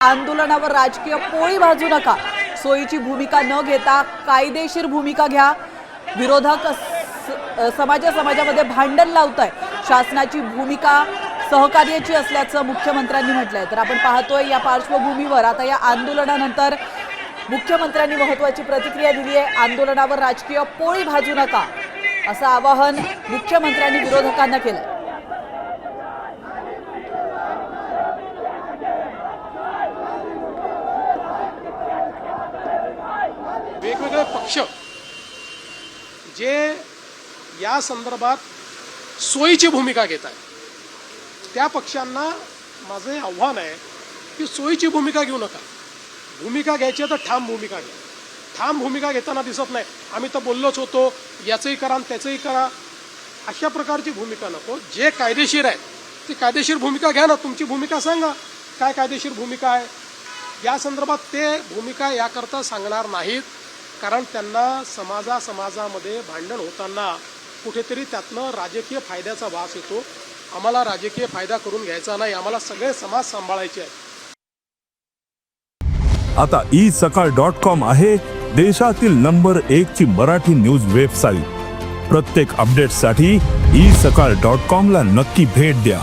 आंदोलनावर राजकीय पोळी भाजू नका, सोयीची भूमिका न घेता कायदेशीर भूमिका घ्या। विरोधक समाजामध्ये भांडण लावताय, शासनाची भूमिका सहकार्याची असल्याचं मुख्यमंत्र्यांनी म्हटलंय। तर आपण पाहतोय या पार्श्वभूमीवर आता या आंदोलनानंतर मुख्यमंत्र्यांनी महत्त्वाची प्रतिक्रिया दिली आहे। आंदोलनावर राजकीय पोळी भाजू नका असं आवाहन मुख्यमंत्र्यांनी विरोधकांना केलं। वेगवेगळे पक्ष जे या संदर्भात सोयीची भूमिका घेत आहेत, त्या पक्षांना माझे आव्हान आहे की सोयीची भूमिका घेऊ नका। भूमिका घ्यायची तर ठाम भूमिका घ्या। ठाम भूमिका घेताना दिसत नाही, आम्ही तर बोललोच होतो, याचंही करा आणि त्याचंही करा, अशा प्रकारची भूमिका नको। जे कायदेशीर आहे ती कायदेशीर भूमिका घ्या ना। तुमची भूमिका सांगा, काय कायदेशीर भूमिका आहे या संदर्भात। ते भूमिका याकरता सांगणार नाहीत, कारण त्यांना समाजामध्ये भांडण होताना कुठेतरी त्यातनं राजकीय फायद्याचा वास येतो। आम्हाला राजकीय फायदा करून घ्यायचा नाही, आम्हाला सगळे समाज सांभाळायचे आहे। आता isakal.com आहे देशातील नंबर 1 ची मराठी न्यूज वेबसाईट। प्रत्येक अपडेटसाठी isakal.com ला नक्की भेट द्या।